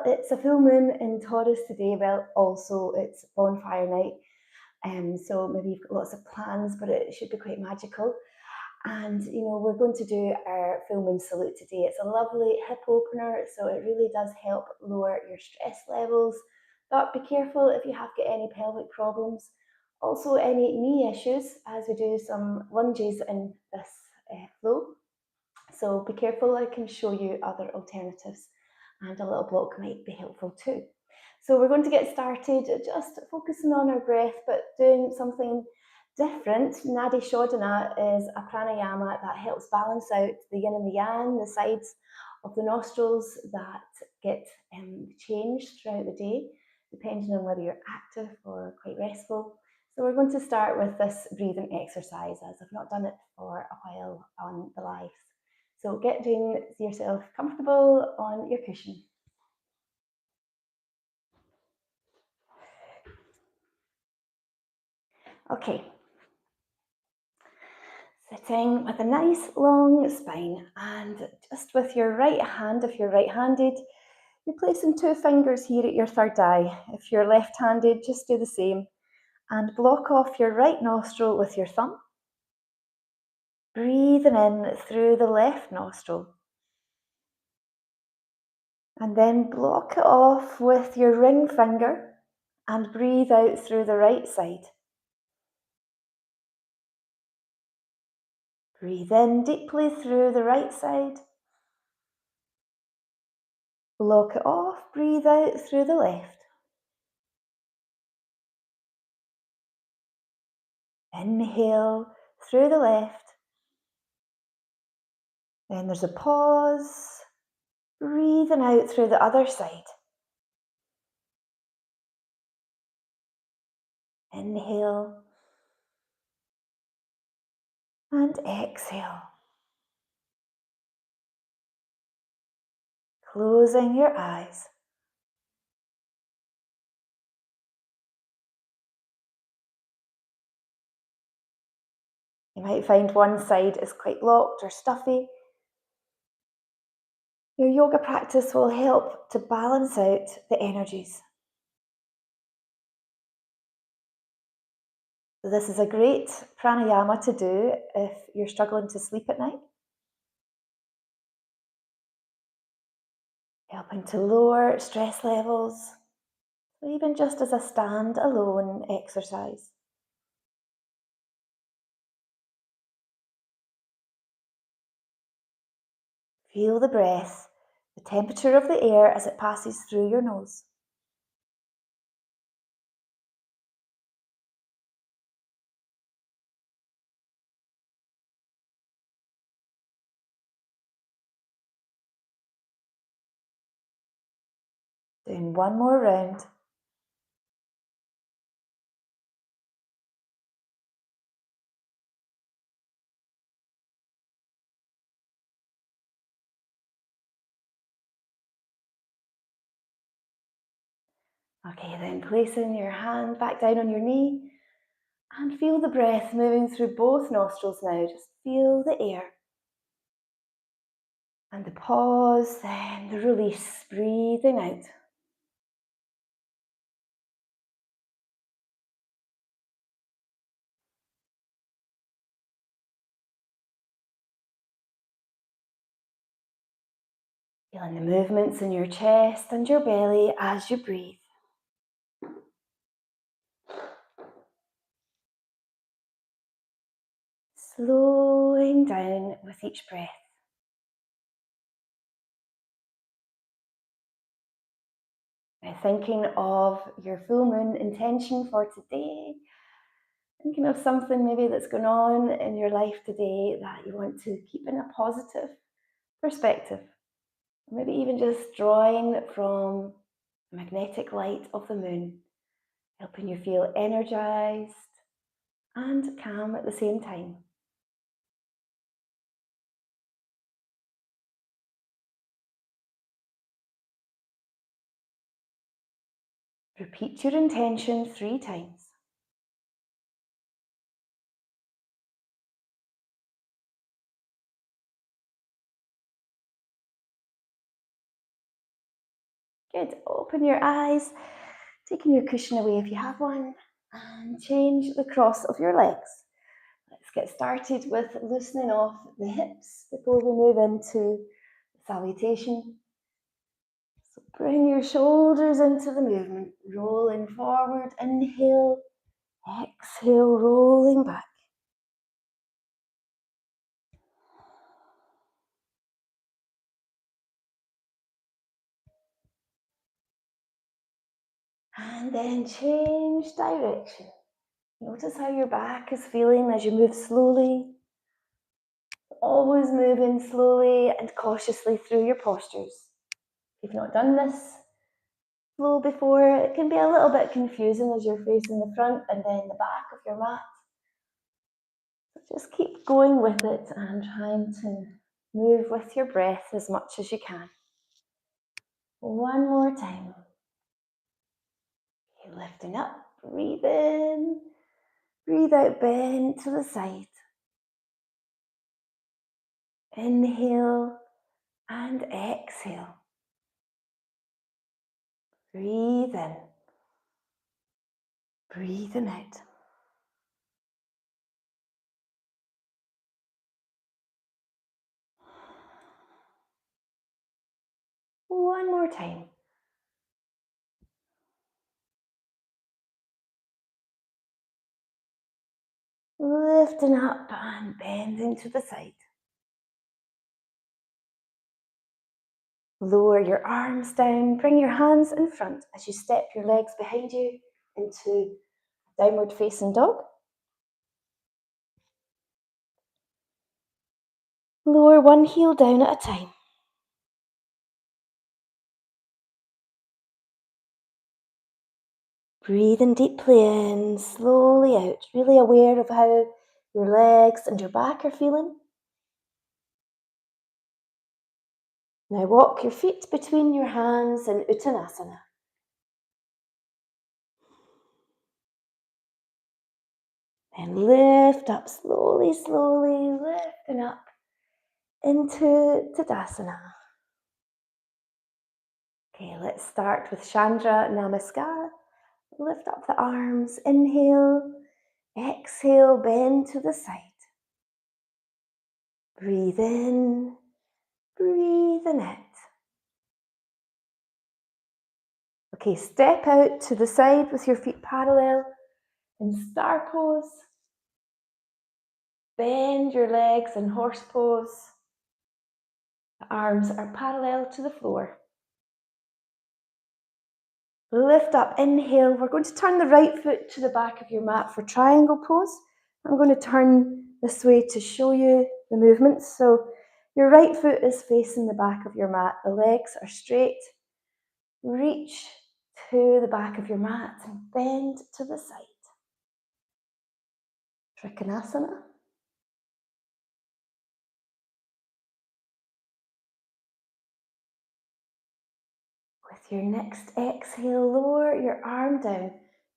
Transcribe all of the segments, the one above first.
it's a full moon in Taurus today. Well, also it's bonfire night. So maybe you've got lots of plans, but it should be quite magical. And we're going to do our full moon salute today. It's a lovely hip opener, so it really does help lower your stress levels. But be careful if you have got any pelvic problems, also any knee issues, as we do some lunges in this flow. So be careful, I can show you other alternatives, and a little block might be helpful too. So we're going to get started just focusing on our breath, but doing something different. Nadi Shodhana is a pranayama that helps balance out the yin and the yang, the sides of the nostrils that get changed throughout the day, depending on whether you're active or quite restful. So we're going to start with this breathing exercise, as I've not done it for a while on the lives. So get yourself comfortable on your cushion. Okay. Sitting with a nice long spine, and just with your right hand, if you're right-handed, you're placing 2 fingers here at your third eye. If you're left-handed, just do the same. And block off your right nostril with your thumb. Breathing in through the left nostril. And then block it off with your ring finger and breathe out through the right side. Breathe in deeply through the right side. Block it off, breathe out through the left. Inhale through the left. Then there's a pause. Breathing out through the other side. Inhale. And exhale. Closing your eyes. You might find one side is quite locked or stuffy. Your yoga practice will help to balance out the energies. So this is a great pranayama to do if you're struggling to sleep at night. Helping to lower stress levels, even just as a stand-alone exercise. Feel the breath, the temperature of the air as it passes through your nose. Doing one more round. Okay, then placing your hand back down on your knee and feel the breath moving through both nostrils now. Just feel the air. And the pause, then the release, breathing out. Feeling the movements in your chest and your belly as you breathe. Slowing down with each breath. Now thinking of your full moon intention for today. Thinking of something maybe that's going on in your life today that you want to keep in a positive perspective. Maybe even just drawing from the magnetic light of the moon, helping you feel energized and calm at the same time. Repeat your intention 3 times. Good. Open your eyes, taking your cushion away if you have one, and change the cross of your legs. Let's get started with loosening off the hips before we move into salutation. So bring your shoulders into the movement, rolling forward, inhale, exhale, rolling back. And then change direction. Notice how your back is feeling as you move slowly. Always moving slowly and cautiously through your postures. If you've not done this flow before, it can be a little bit confusing as you're facing the front and then the back of your mat. So just keep going with it and trying to move with your breath as much as you can. One more time. Okay, lifting up, breathe in, breathe out, bend to the side. Inhale and exhale. Breathe in, breathing out. One more time. Lifting up and bending to the side. Lower your arms down, bring your hands in front as you step your legs behind you into downward facing dog. Lower one heel down at a time. Breathing deeply in, slowly out, really aware of how your legs and your back are feeling. Now walk your feet between your hands in Uttanasana. And lift up slowly, slowly, lifting up into Tadasana. Okay, let's start with Chandra Namaskar. Lift up the arms, inhale, exhale, bend to the side. Breathe in, breathing out. Okay, step out to the side with your feet parallel in star pose. Bend your legs in horse pose. The arms are parallel to the floor. Lift up, inhale. We're going to turn the right foot to the back of your mat for triangle pose. I'm going to turn this way to show you the movements. So your right foot is facing the back of your mat. The legs are straight. Reach to the back of your mat and bend to the side. Trikonasana. With your next exhale, lower your arm down.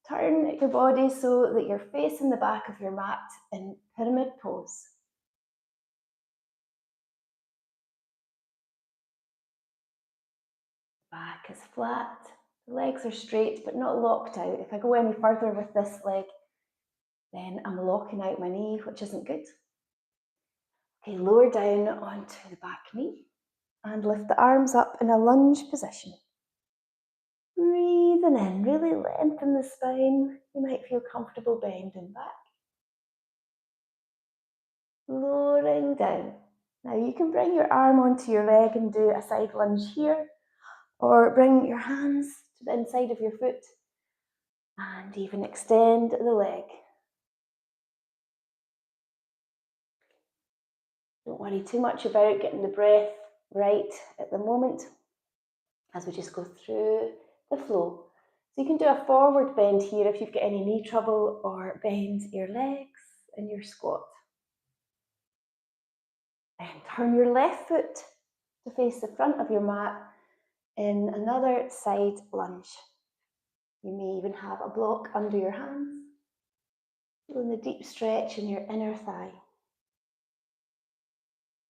Turn your body so that you're facing the back of your mat in pyramid pose. Back is flat. The legs are straight but not locked out. If I go any further with this leg, then I'm locking out my knee, which isn't good. Okay, lower down onto the back knee and lift the arms up in a lunge position. Breathing in, really lengthen the spine. You might feel comfortable bending back. Lowering down. Now you can bring your arm onto your leg and do a side lunge here, or bring your hands to the inside of your foot and even extend the leg. Don't worry too much about getting the breath right at the moment as we just go through the flow. So you can do a forward bend here if you've got any knee trouble, or bend your legs in your squat. Then turn your left foot to face the front of your mat in another side lunge. You may even have a block under your hands, feeling the deep stretch in your inner thigh.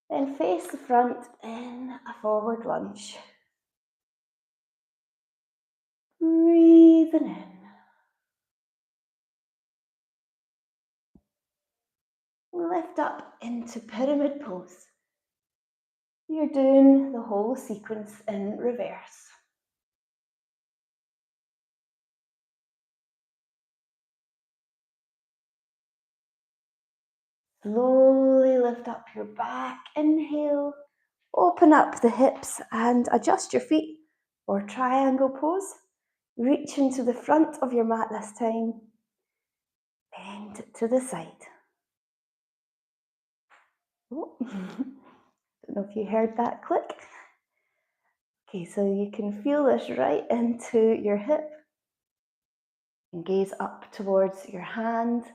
Then face the front in a forward lunge. Breathing in. Lift up into pyramid pose. You're doing the whole sequence in reverse. Slowly lift up your back. Inhale. Open up the hips and adjust your feet or triangle pose. Reach into the front of your mat this time. Bend to the side. Oh. Don't know if you heard that click. Okay, so you can feel this right into your hip and gaze up towards your hand,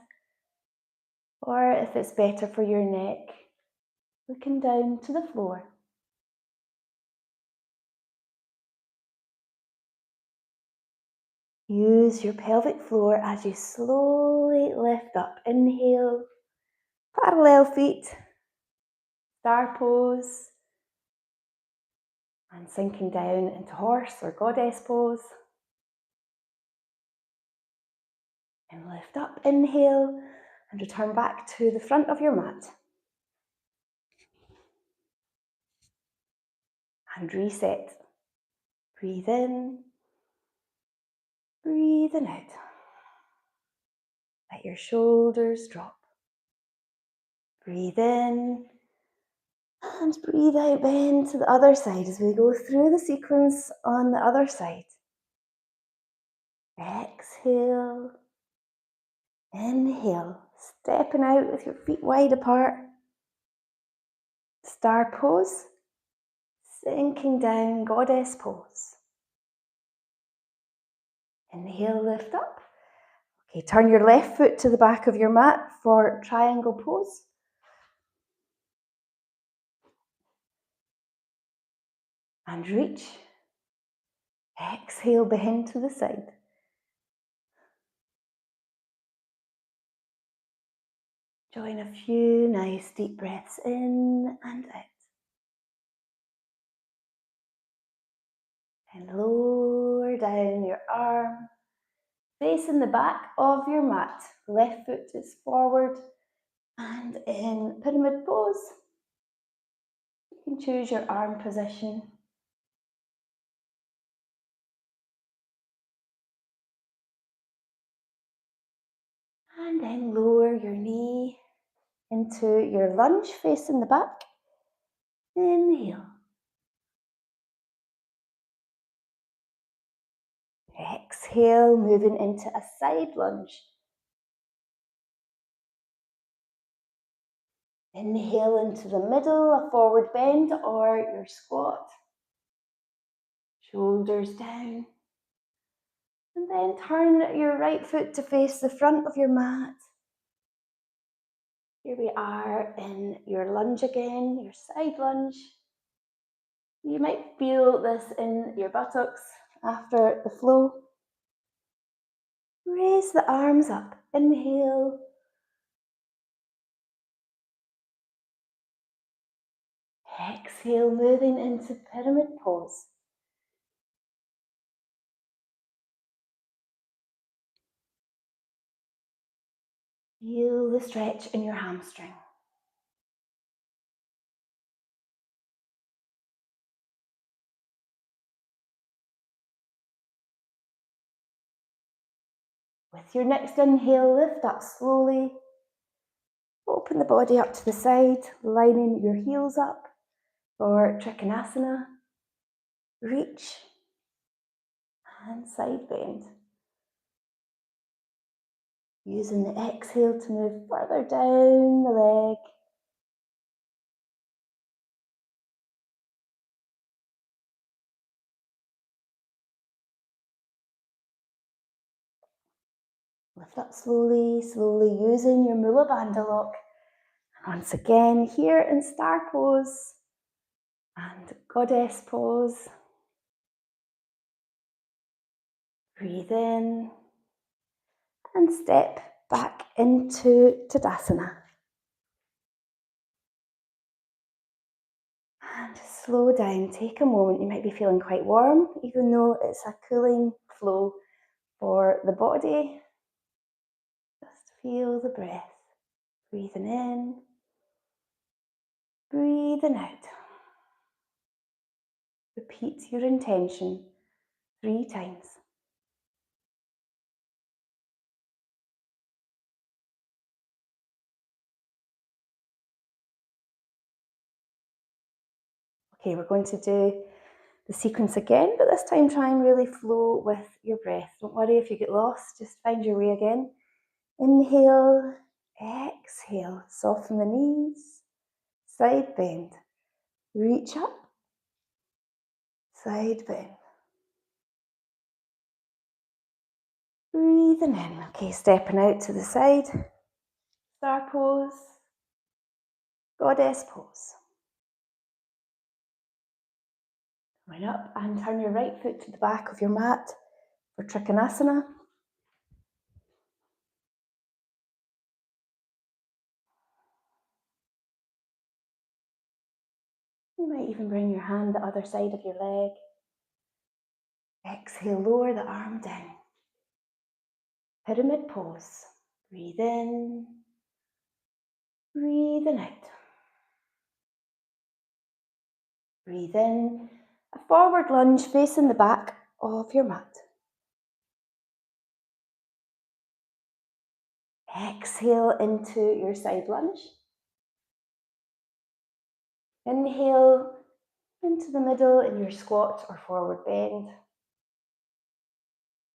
or if it's better for your neck, looking down to the floor. Use your pelvic floor as you slowly lift up. Inhale, parallel feet, star pose, and sinking down into horse or goddess pose. And lift up, inhale, and return back to the front of your mat. And reset. Breathe in, breathing out. Let your shoulders drop. Breathe in, and breathe out, bend to the other side as we go through the sequence on the other side. Exhale, inhale, stepping out with your feet wide apart. Star pose, sinking down, goddess pose. Inhale, lift up. Okay, turn your left foot to the back of your mat for triangle pose. And reach. Exhale, bend to the side. Join a few nice deep breaths in and out. And lower down your arm, facing the back of your mat. Left foot is forward and in pyramid pose. You can choose your arm position. And then lower your knee into your lunge, facing the back. Inhale. Exhale, moving into a side lunge. Inhale into the middle, a forward bend or your squat. Shoulders down. And then turn your right foot to face the front of your mat. Here we are in your lunge again, your side lunge. You might feel this in your buttocks after the flow. Raise the arms up. Inhale. Exhale, moving into pyramid pose. Feel the stretch in your hamstring. With your next inhale, lift up slowly. Open the body up to the side, lining your heels up for Trikonasana. Reach and side bend. Using the exhale to move further down the leg. Lift up slowly, slowly, using your Mula Bandha lock. Once again, here in star pose and goddess pose. Breathe in and step back into Tadasana. And slow down, take a moment. You might be feeling quite warm, even though it's a cooling flow for the body. Just feel the breath. Breathing in, breathing out. Repeat your intention 3 times. Okay, we're going to do the sequence again, but this time try and really flow with your breath. Don't worry if you get lost, just find your way again. Inhale, exhale, soften the knees, side bend, reach up, side bend. Breathing in, okay, stepping out to the side, star pose, goddess pose. Coming up and turn your right foot to the back of your mat for Trikonasana. You might even bring your hand the other side of your leg. Exhale, lower the arm down. Pyramid pose. Breathe in, breathing out. Breathe in, a forward lunge facing the back of your mat. Exhale into your side lunge. Inhale into the middle in your squat or forward bend.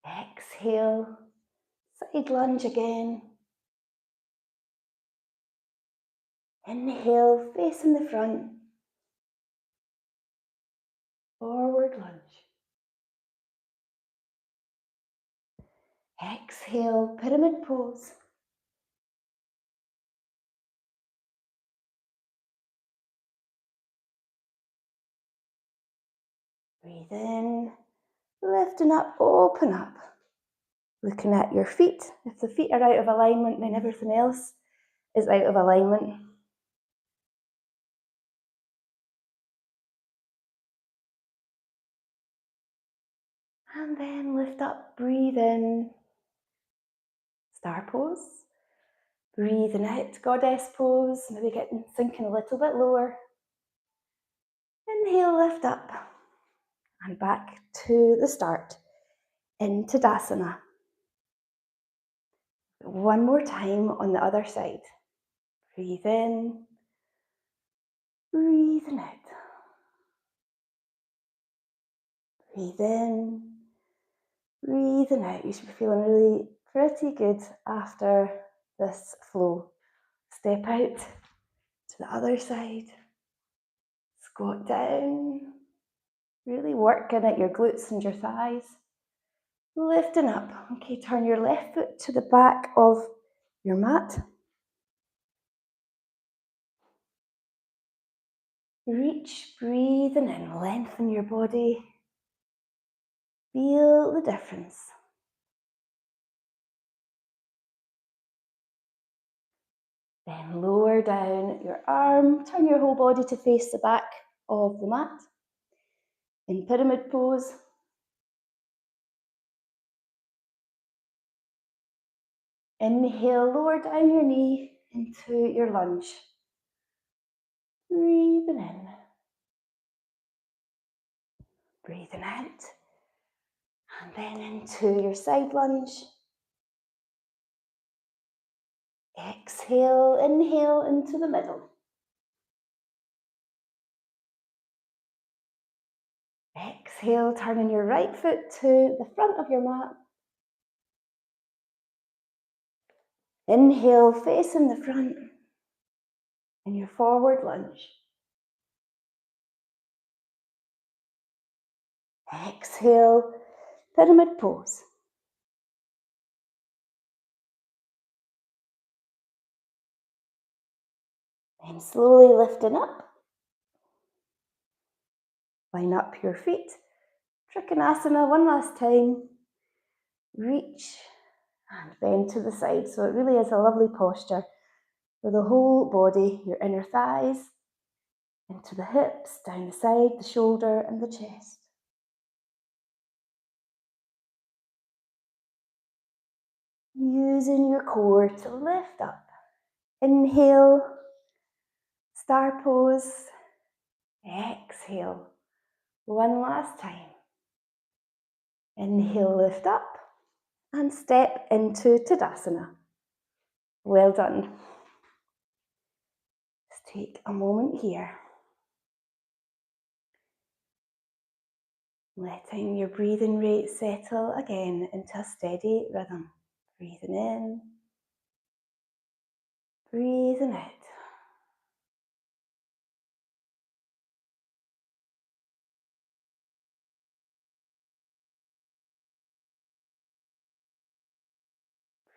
Exhale, side lunge again. Inhale, facing the front. Forward lunge. Exhale, pyramid pose. Breathe in, lifting up, open up. Looking at your feet. If the feet are out of alignment, then everything else is out of alignment. And then lift up, breathe in, star pose. Breathing out, goddess pose, maybe sinking a little bit lower. Inhale, lift up, and back to the start, into Tadasana. One more time on the other side. Breathe in, breathing out. Breathe in, breathing out. You should be feeling really pretty good after this flow. Step out to the other side. Squat down. Really working at your glutes and your thighs. Lifting up. Okay, turn your left foot to the back of your mat. Reach, breathing in, lengthen your body. Feel the difference. Then lower down your arm, turn your whole body to face the back of the mat. In pyramid pose. Inhale, lower down your knee into your lunge. Breathing in. Breathing out. And then into your side lunge. Exhale, inhale into the middle. Exhale, turning your right foot to the front of your mat. Inhale, facing the front in your forward lunge. Exhale, pyramid pose. Then slowly lifting up. Line up your feet. Trikonasana one last time. Reach and bend to the side. So it really is a lovely posture for the whole body, your inner thighs, into the hips, down the side, the shoulder and the chest. Using your core to lift up. Inhale, star pose. Exhale, one last time. Inhale, lift up, and step into Tadasana. Well done. Let's take a moment here. Letting your breathing rate settle again into a steady rhythm. Breathing in, breathing out.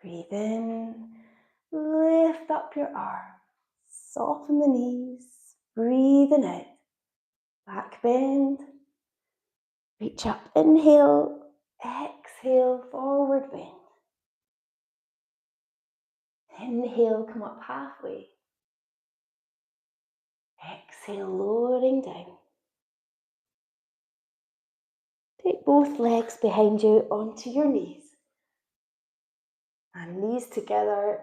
Breathe in, lift up your arms, soften the knees, breathing out. Back bend, reach up, inhale, exhale, forward bend. Inhale, come up halfway. Exhale, lowering down. Take both legs behind you onto your knees. And knees together,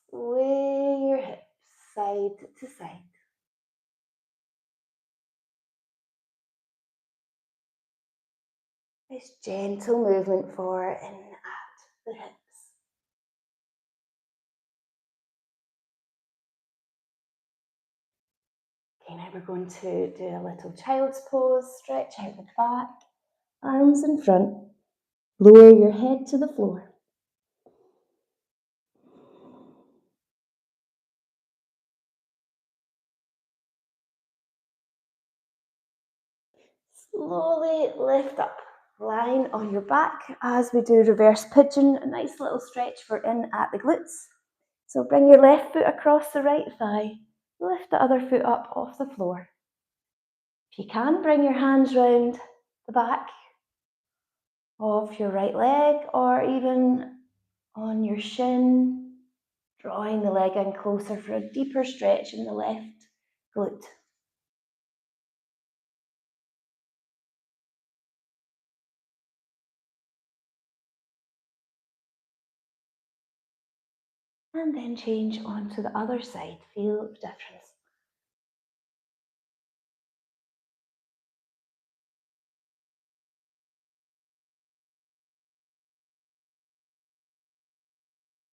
sway your hips side to side. This gentle movement for in at the hips. Okay, now we're going to do a little child's pose. Stretch out the back, arms in front. Lower your head to the floor. Slowly lift up. Lying on your back as we do reverse pigeon. A nice little stretch for in at the glutes. So bring your left foot across the right thigh. Lift the other foot up off the floor. If you can, bring your hands round the back of your right leg or even on your shin, drawing the leg in closer for a deeper stretch in the left glute. And then change onto the other side. Feel the difference.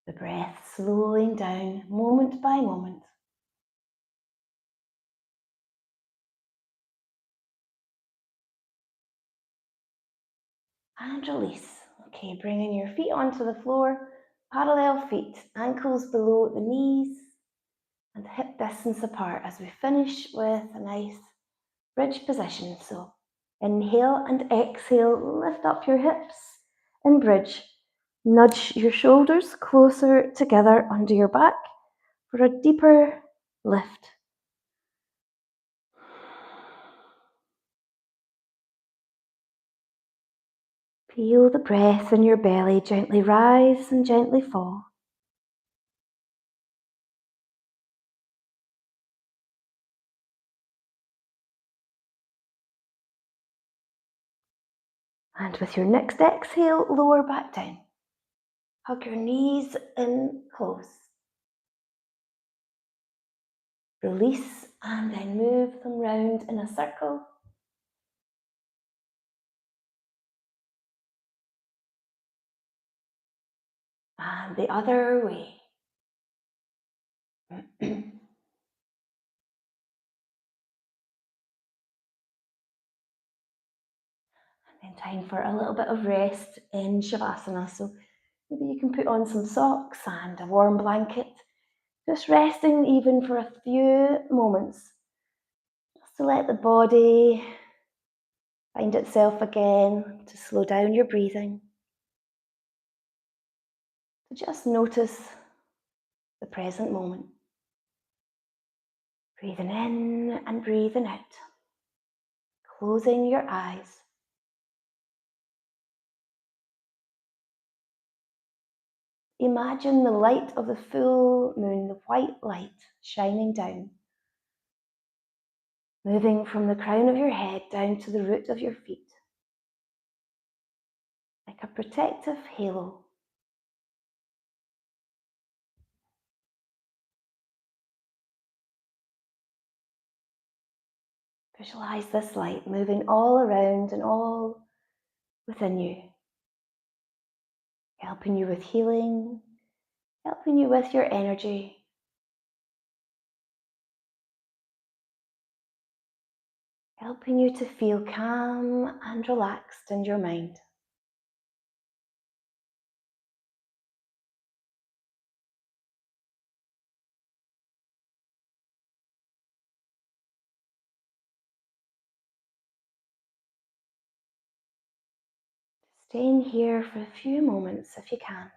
The breath slowing down moment by moment. And release. Okay, bringing your feet onto the floor, parallel feet, ankles below the knees, and hip distance apart as we finish with a nice bridge position. So inhale and exhale, lift up your hips and bridge. Nudge your shoulders closer together under your back for a deeper lift. Feel the breath in your belly gently rise and gently fall. And with your next exhale, lower back down. Hug your knees in close. Release and then move them round in a circle. And the other way. And time for a little bit of rest in Shavasana. So maybe you can put on some socks and a warm blanket. Just resting even for a few moments. Just to let the body find itself again, to slow down your breathing. To just notice the present moment. Breathing in and breathing out. Closing your eyes. Imagine the light of the full moon, the white light shining down, moving from the crown of your head down to the root of your feet, like a protective halo, Visualize this light moving all around and all within you, helping you with healing, helping you with your energy. Helping you to feel calm and relaxed in your mind. Staying here for a few moments if you can.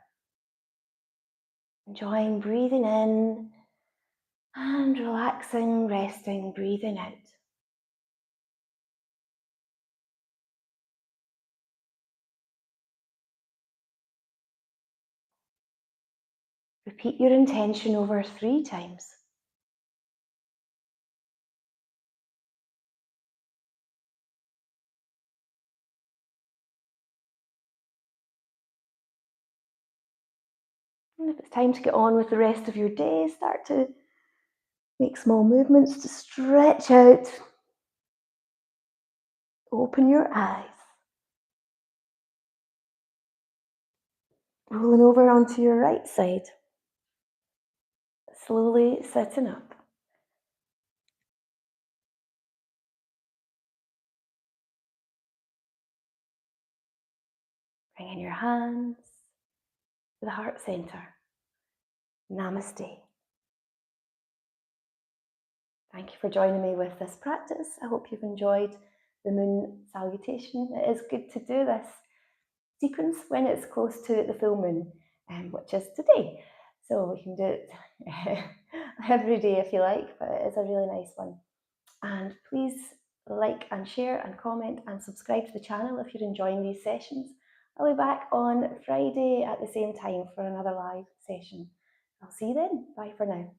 Enjoying breathing in and relaxing, resting, breathing out. Repeat your intention over 3 times. And if it's time to get on with the rest of your day, start to make small movements to stretch out. Open your eyes. Rolling over onto your right side. Slowly sitting up. Bringing your hands to the heart center. Namaste. Thank you for joining me with this practice. I hope you've enjoyed the moon salutation. It is good to do this sequence when it's close to the full moon, which is today. So we can do it every day if you like, but it is a really nice one. And please like and share and comment and subscribe to the channel if you're enjoying these sessions. I'll be back on Friday at the same time for another live session. I'll see you then. Bye for now.